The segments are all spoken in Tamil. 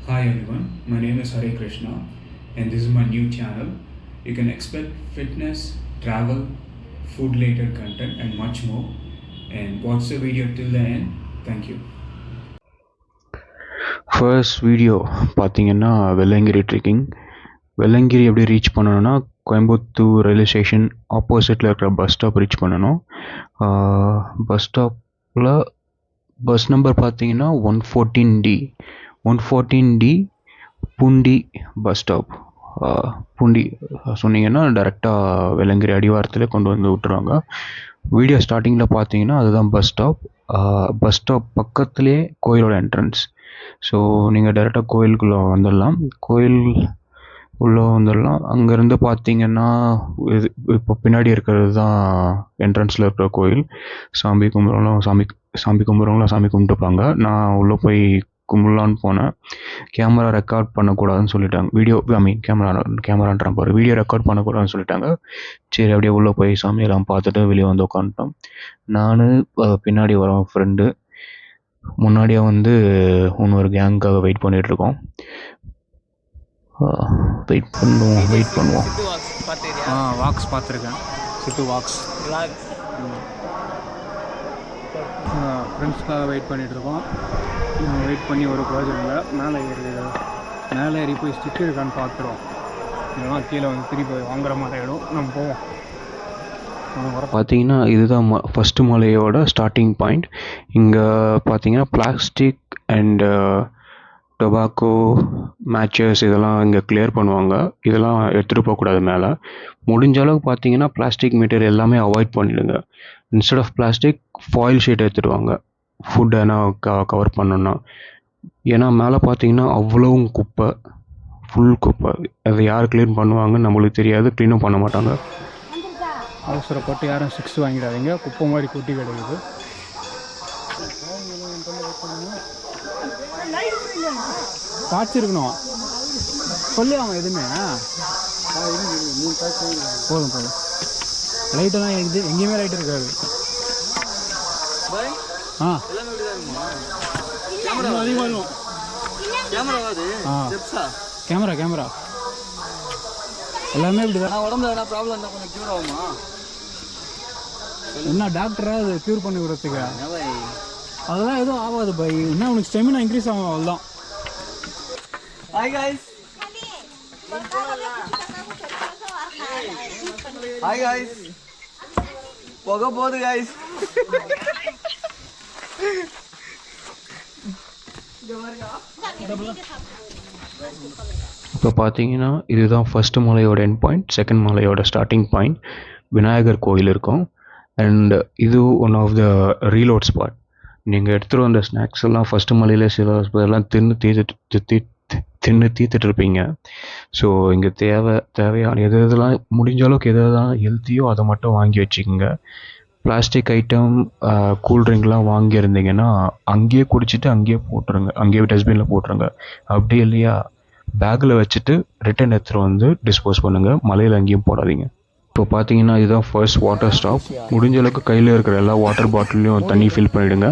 Hi everyone, my name is Hare Krishna and this is my new channel. You can expect fitness, travel, food related content and much more. And watch the video till the end. Thank you. First video பார்த்தீங்கன்னா வெள்ளங்கிரி ட்ரெக்கிங். வெள்ளங்கிரி எப்படி ரீச் பண்ணணும்னா கோயம்புத்தூர் ரயில்வே ஸ்டேஷன் ஆப்போசிட்டில் இருக்கிற பஸ் ஸ்டாப் ரீச் பண்ணணும். பஸ் ஸ்டாப்பில் பஸ் நம்பர் பார்த்தீங்கன்னா 114D 114D Poondi bus stop. Poondi சொன்னீங்கன்னா டேரெக்டாக வெள்ளங்கிரி அடிவாரத்தில் கொண்டு வந்து விட்டுருவாங்க. வீடியோ ஸ்டார்டிங்கில் பார்த்தீங்கன்னா அதுதான் பஸ் ஸ்டாப். பஸ் ஸ்டாப் பக்கத்துலேயே கோயிலோட என்ட்ரன்ஸ். ஸோ நீங்கள் டேரெக்டாக கோயிலுக்குள்ளே வந்துடலாம். கோயில் உள்ளே வந்துடலாம். அங்கேருந்து பார்த்தீங்கன்னா இது இப்போ பின்னாடி இருக்கிறது தான் என்ட்ரன்ஸில் இருக்கிற கோயில். சாமி கும்பிட்றவங்களாம் சாமி கும்பிட்டுப்பாங்க. நான் உள்ளே போய் கும்பிட்லான்னு போனேன். கேமரா ரெக்கார்ட் பண்ணக்கூடாதுன்னு சொல்லிட்டாங்க. கேமரான்றான் பாரு, வீடியோ ரெக்கார்ட் பண்ணக்கூடாதுன்னு சொல்லிட்டாங்க. சரி அப்படியே உள்ளே போய் சாமியெல்லாம் பார்த்துட்டு வெளியே வந்து உட்காந்துட்டோம். நான் பின்னாடி வரோம் ஃப்ரெண்டு, முன்னாடியே வந்து இன்னொரு கேங்காக வெயிட் பண்ணிகிட்ருக்கோம். வெயிட் பண்ணுவோம். வாக்ஸ் பார்த்துருக்கேன், சித்து வாக்ஸ். ஃப்ரெண்ட்ஸ்க்காக வெயிட் பண்ணிகிட்ருக்கோம். வெயிட் பண்ணி ஒரு ப்ரோஜனம் இல்லை. மேலே ஏறி போய் ஸ்டிக் இருக்கான்னு பார்த்துருவோம். இதெல்லாம் கீழே வந்து திருப்பி வாங்குற மாதிரி ஆகிடும். நம்ம போவோம். பார்த்தீங்கன்னா இதுதான் ஃபஸ்ட்டு மலையோட ஸ்டார்டிங் பாயிண்ட். இங்கே பார்த்தீங்கன்னா பிளாஸ்டிக் அண்டு டொபாக்கோ மேட்சஸ் இதெல்லாம் இங்கே கிளியர் பண்ணுவாங்க. இதெல்லாம் எடுத்துகிட்டு போகக்கூடாது மேலே. முடிஞ்ச அளவுக்கு பார்த்தீங்கன்னா பிளாஸ்டிக் மெட்டீரியல் எல்லாமே அவாய்ட் பண்ணிவிடுங்க. Instead of plastic foil sheet எடுத்துகிட்டு வாங்க, ஃபுட் எதனா கவர் பண்ணணுன்னா. ஏன்னா மேலே பார்த்தீங்கன்னா அவ்வளவும் குப்பை, ஃபுல் குப்பை. அதை யார் க்ளீன் பண்ணுவாங்கன்னு நம்மளுக்கு தெரியாது, க்ளீனும் பண்ண மாட்டாங்க. அவசரப்பட்டு யாரும் 6 வாங்கிடாதீங்க, குப்பை மாதிரி கொட்டி கிடக்குது. காய்ச்சிருக்கணும் சொல்லி அவன் எதுவுமே போதும் போதும். லைட்டெல்லாம் இருக்குது, எங்கேயுமே லைட் இருக்காது. கேமரா எல்லாமே இப்படிதான். உடம்புல என்ன ப்ராப்ளம் இருந்தால் கொஞ்சம் க்யூர் ஆகுமா? என்ன டாக்டரா அது க்யூர் பண்ணி விடுறதுக்கு? அதெல்லாம் எதுவும் ஆகாது பை. என்ன உனக்கு ஸ்டெமினா இன்க்ரீஸ் ஆகும், அவ்வளோதான். Hi guys. Hi guys. போக போகுது guys. இப்போ பார்த்தீங்கன்னா இதுதான் ஃபஸ்ட்டு மலையோட எண்ட் பாயிண்ட். செகண்ட் மலையோட ஸ்டார்டிங் பாயிண்ட் விநாயகர் கோயில் இருக்கும். அண்ட் இது one of the reload spot. நீங்கள் எடுத்துகிட்டு வந்த ஸ்நாக்ஸ் எல்லாம் ஃபஸ்ட்டு மலையில் சில எல்லாம் தின்னு தீர்த்துட்டு இருப்பீங்க. ஸோ இங்கே தேவையான எதெல்லாம் முடிஞ்ச அளவுக்கு எதெல்லாம் ஹெல்த்தியோ அதை மட்டும் வாங்கி வச்சுக்கோங்க. பிளாஸ்டிக் ஐட்டம், கூல்ட்ரிங்க்லாம் வாங்கியிருந்தீங்கன்னா அங்கேயே குடிச்சிட்டு அங்கேயே போட்டுருங்க, அங்கேயே டஸ்ட்பினில் போட்டுருங்க. அப்படி இல்லையா பேக்கில் வச்சுட்டு ரிட்டன் எடுத்துகிட்டு வந்து டிஸ்போஸ் பண்ணுங்கள். மலையில் அங்கேயும் போடாதீங்க. இப்போ பார்த்தீங்கன்னா இதுதான் ஃபர்ஸ்ட் வாட்டர் ஸ்டாப். முடிஞ்ச அளவுக்கு கையில் இருக்கிற எல்லா வாட்டர் பாட்டிலையும் தண்ணி ஃபில் பண்ணிவிடுங்க.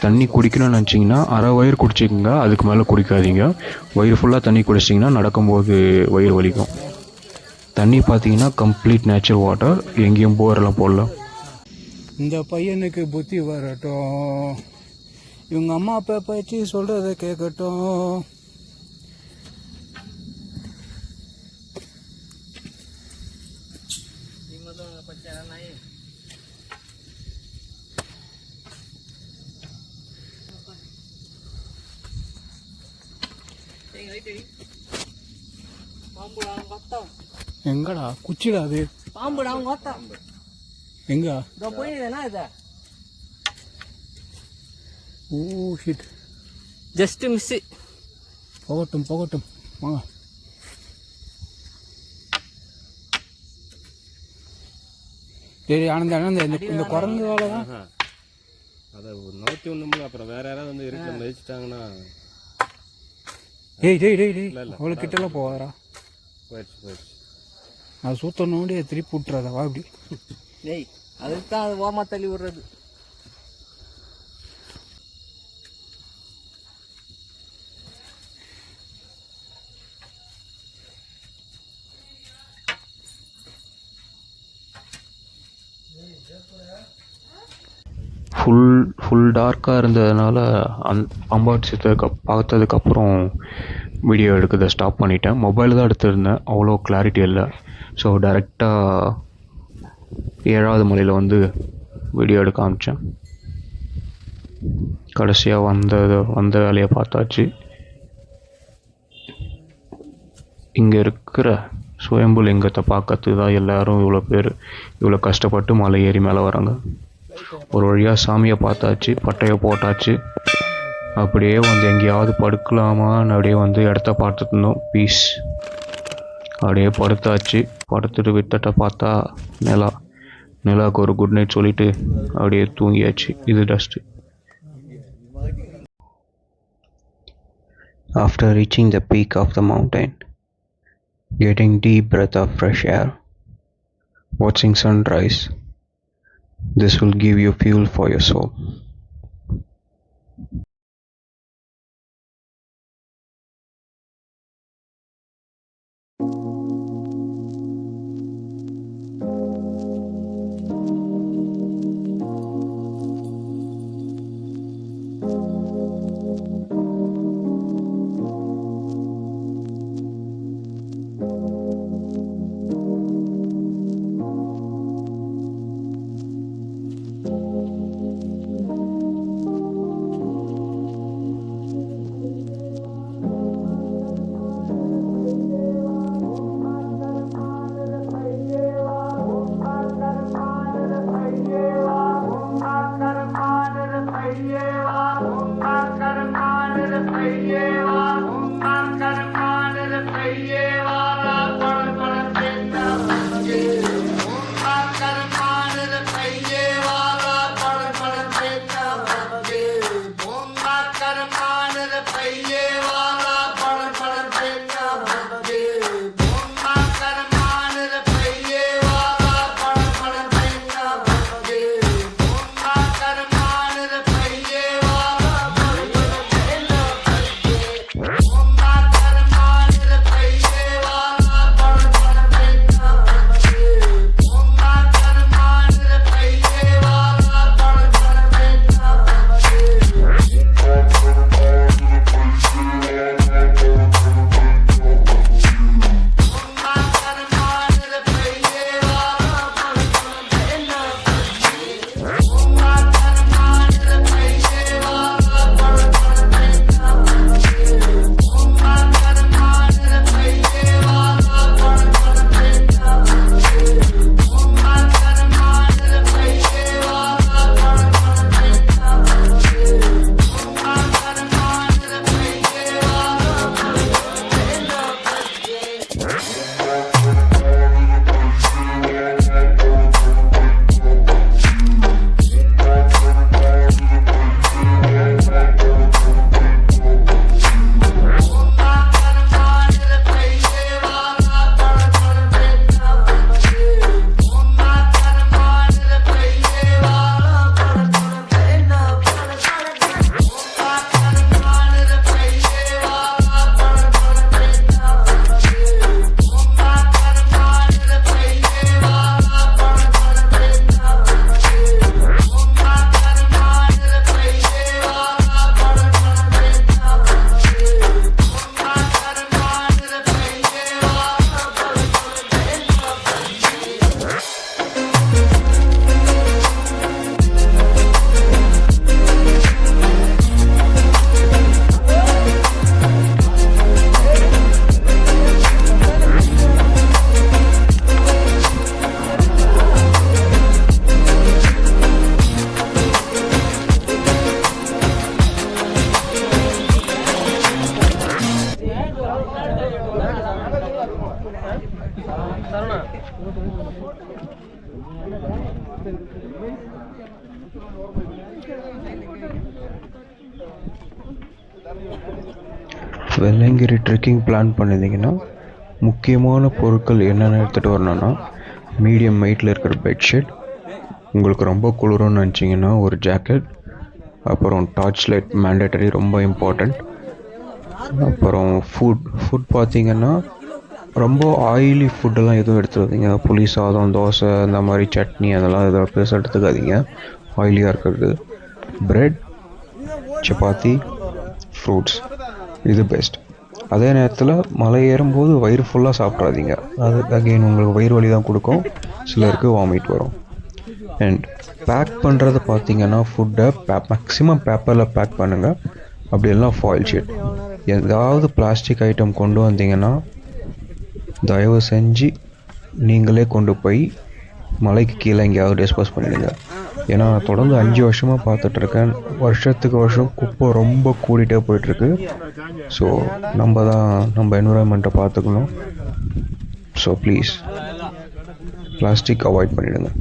தண்ணி குடிக்கணும்னு நினச்சிங்கன்னா அரை வயிறு குடிச்சிக்கோங்க, அதுக்கு மேலே குடிக்காதீங்க. வயிறு ஃபுல்லாக தண்ணி குடிச்சிட்டிங்கன்னா நடக்கும்போது வயிறு வலிக்கும். தண்ணி பார்த்தீங்கன்னா கம்ப்ளீட் நேச்சுரல் வாட்டர், எங்கேயும் போரெல்லாம் போடல. இந்த பையனுக்கு புத்தி வரட்டும், இவங்க அம்மா அப்பா பற்றி சொல்கிறத கேட்கட்டும். எங்கடா குச்சிடா அது? பாம்புடா மொத்தா. எங்க போயிடுதுனா இது? Oh shit, just miss. போகட்டும் வாங்க. சரி ஆனந்த இந்த குரங்கு வேலை தான். அதை நோத்தி ஒண்ணுமில்ல, அப்புறம் வேற யாராவது வந்து இருக்க மதிச்சிட்டாங்கன்னா. டேய் அவ்வளோ கிட்டலாம் போவாரா? போயிடுச்சு. அது சூத்தனோடி திருப்பி விட்டுறாத, வா இப்படி. டேய் அதுக்கு தான் அது ஓமா தள்ளி விடுறது. ஃபுல் டார்க்காக இருந்ததுனால பாம்பாட்டி சித்தரை பார்த்ததுக்கப்புறம் வீடியோ எடுக்கிறத ஸ்டாப் பண்ணிட்டேன். மொபைல் தான் எடுத்திருந்தேன், அவ்வளோ கிளாரிட்டி இல்லை. ஸோ டைரெக்டாக 7வது மலையில் வந்து வீடியோ எடுக்க ஆரம்பித்தேன். கடைசியாக வந்த வேலையை பார்த்தாச்சு. இங்கே இருக்கிற சுயம்பு லிங்கத்தை பார்க்கறதுக்கு தான் எல்லோரும் இவ்வளோ கஷ்டப்பட்டு மலை ஏறி மேலே வராங்க. ஒரு வழியாக சாமியை பார்த்தாச்சு, பட்டையை போட்டாச்சு. அப்படியே வந்து எங்கேயாவது படுக்கலாமான்னு அப்படியே வந்து இடத்த பார்த்துட்டு இருந்தோம். பீஸ் அப்படியே படுத்தாச்சு. படுத்துட்டு வித்தட்ட பார்த்தா நிலாவுக்கு ஒரு குட் நைட் சொல்லிவிட்டு அப்படியே தூங்கியாச்சு. இது dust. After reaching the peak of the mountain, getting deep breath of fresh air, watching sunrise, this will give you fuel for your soul. Velliangiri trekking plan பண்ணியிருந்தீங்கன்னா முக்கியமான பொருட்கள் என்னென்ன எடுத்துகிட்டு வரணும்னா, மீடியம் வெயிட்டில் இருக்கிற பெட்ஷீட், உங்களுக்கு ரொம்ப குளிரும்னு நினச்சிங்கன்னா ஒரு ஜாக்கெட், அப்புறம் டார்ச் லைட் மேண்டேட்டரி ரொம்ப இம்பார்ட்டண்ட். அப்புறம் ஃபுட் பார்த்திங்கன்னா ரொம்ப ஆயிலி ஃபுட்டெல்லாம் எதுவும் எடுத்துக்காதீங்க. புளி சாதம், தோசை, இந்த மாதிரி சட்னி அதெல்லாம் எதாவது பெருசாக எடுத்துக்காதீங்க, ஆயிலியாக இருக்கிறது. பிரெட், சப்பாத்தி, ஃப்ரூட்ஸ் இது பெஸ்ட். அதே நேரத்தில் மலை ஏறும்போது வயிறு ஃபுல்லாக சாப்பிட்றாதீங்க. அது அகெயின் உங்களுக்கு வயிறு வலி தான் கொடுக்கும், சிலருக்கு வாமிட் வரும். அண்ட் பேக் பண்ணுறது பார்த்தீங்கன்னா ஃபுட்டை மேக்ஸிமம் பேப்பரில் பேக் பண்ணுங்கள், அப்படி இல்லைனா ஃபாயில் ஷீட். ஏதாவது பிளாஸ்டிக் ஐட்டம் கொண்டு வந்தீங்கன்னா தயவு செஞ்சு நீங்களே கொண்டு போய் மலைக்கு கீழே எங்கேயாவது டிஸ்போஸ் பண்ணிடுங்க. ஏன்னா நான் தொடர்ந்து 5 வருஷமாக பார்த்துட்ருக்கேன், வருஷத்துக்கு வருஷம் குப்பை ரொம்ப கூடிட்டே போயிட்டுருக்கு. ஸோ நம்ம என்விரான்மெண்ட்டை பார்த்துக்கணும். ஸோ ப்ளீஸ் பிளாஸ்டிக் அவாய்ட் பண்ணிவிடுங்க.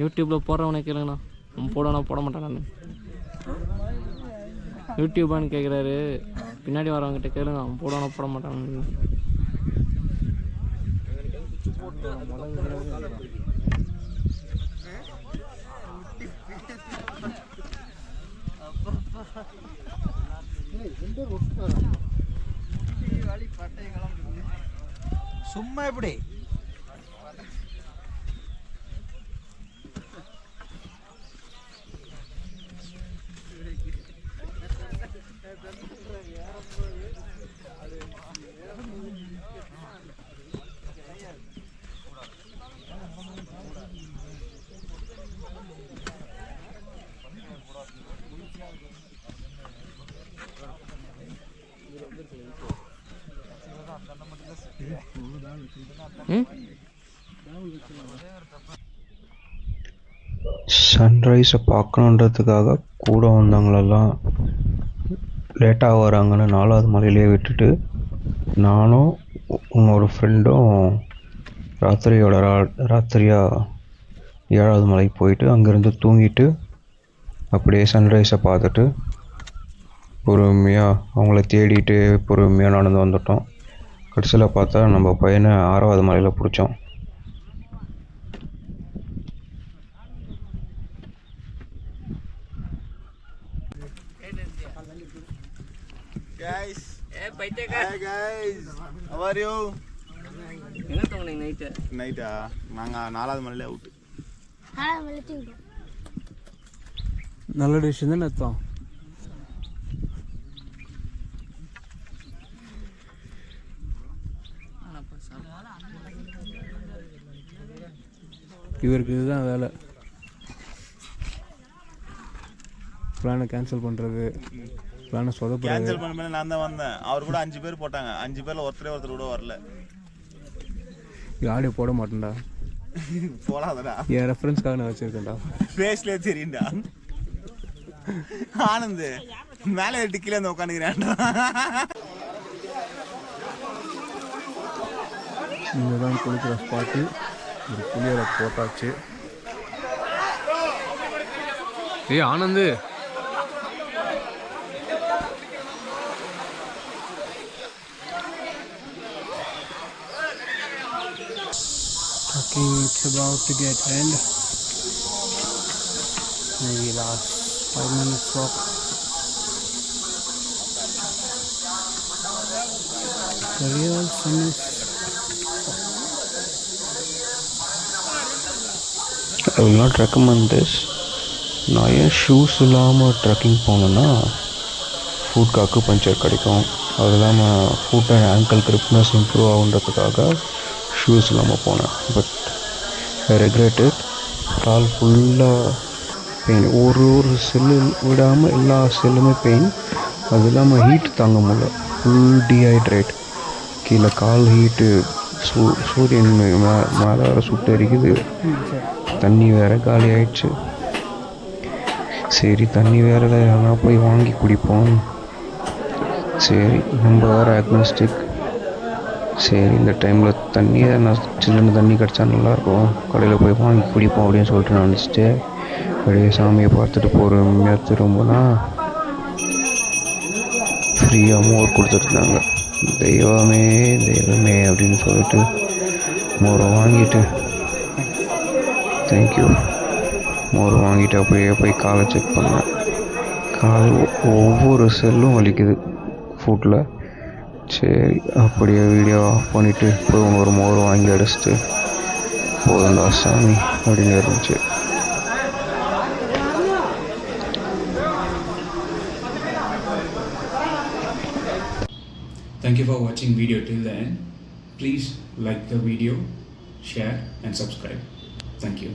யூடியூப்பில் போடுறவனை கேளுங்கண்ணா, போடனா போட மாட்டேன் நான். யூடியூப்பான்னு கேட்குறாரு, பின்னாடி வரவங்கிட்ட கேளுங்க, அவன் போடனா போட மாட்டான். சும்மா எப்படி சன்ரைஸை பார்க்கணுன்றதுக்காக கூட வந்தவங்களெல்லாம் லேட்டாக வராங்கன்னு 4வது மலையிலே விட்டுட்டு நானும் இன்னொரு ஃப்ரெண்டும் ராத்திரியாக 7வது மலைக்கு போயிட்டு அங்கேருந்து தூங்கிட்டு அப்படியே சன்ரைஸை பார்த்துட்டு பொறுமையாக அவங்கள தேடிட்டு பொறுமையாக நடந்து வந்துட்டோம். கடைசியில் பார்த்தா நம்ம பையனை 6வது மலையில் பிடிச்சோம். guys? Hi guys, how are you? எங்கே தூங்குனீங்க நைட்டா? நாங்கள் 4வது மலையில அவுட்டு. நல்ல டிஷ் தானே அர்த்தம். இவருக்கு இதுதான் வேலை, பிளானை கேன்சல் பண்ணுறது, பிளானை சொதப்படுறது. கேன்சல் பண்ண நான் தான் வந்தேன். அவர் கூட 5 பேர் போட்டாங்க. 5 பேரில் ஒருத்தர் கூட வரல. ஆடியோ போட மாட்டேன்டா. போடாதடா, என் ரெஃபரன்ஸ்க்காக நான் வச்சுருக்கேன்டா. ஃபேஸ்லேயே தெரியும்டா. ஆனந்த் மேலே டிக்கில வந்து உட்காந்துக்கிறேன்டா. இங்கே தான் குளிக்கிற ஸ்பாட்டு. ஒரு புளியரை போட்டாச்சு. Anand it's about to get end. Maybe last 5 minutes walk. The real sun is I will not recommend this. நான் ஏன் ஷூஸ் இல்லாமல் ட்ரெக்கிங் போனேன்னா ஃபுட் அக்குபஞ்சர் கிடைக்கும், அது இல்லாமல் foot and ankle grippiness improve ஆகுன்றதுக்காக ஷூஸ் இல்லாமல் போனேன். But I regret it. கால் ஃபுல்லாக பெயின், ஒரு செல்லு விடாமல் எல்லா செல்லுமே பெயின். அது இல்லாமல் ஹீட் தாங்க முடியல, ஃபுல் டீஹைட்ரேட். கீழே கால் ஹீட்டு, சூரியன் மேலே சுட்டு அரிக்குது. தண்ணி வேறு காலி ஆயிடுச்சு. சரி தண்ணி வேறு எதனா போய் வாங்கி குடிப்போம். சரி நம்ம வேறு அக்னாஸ்டிக். சரி இந்த டைமில் தண்ணியை நான் சில்லுன்னு தண்ணி கிடச்சா நல்லாயிருக்கும், கடையில் போய் வாங்கி குடிப்போம் அப்படின்னு சொல்லிட்டு நான் நினச்சிட்டு அப்படியே சாமியை பார்த்துட்டு பொறுமையாக திரும்பினா ஃப்ரீயாக மோர் கொடுத்துருந்தாங்க. தெய்வமே தெய்வமே அப்படின்னு சொல்லிட்டு மோரை வாங்கிட்டு தேங்க்யூ மோர் வாங்கிட்டு அப்படியே போய் காலை செக் பண்ணேன். கால் ஒவ்வொரு செல்லும் வலிக்குது ஃபுட்டில். சரி அப்படியே வீடியோ ஆஃப் பண்ணிவிட்டு போய் ஒரு மோர் வாங்கி அடிச்சிட்டு போதும்டா சாமி அப்படின்னு இருந்துச்சு. Thank you for watching video till the end. Please like the video, share and subscribe. Thank you.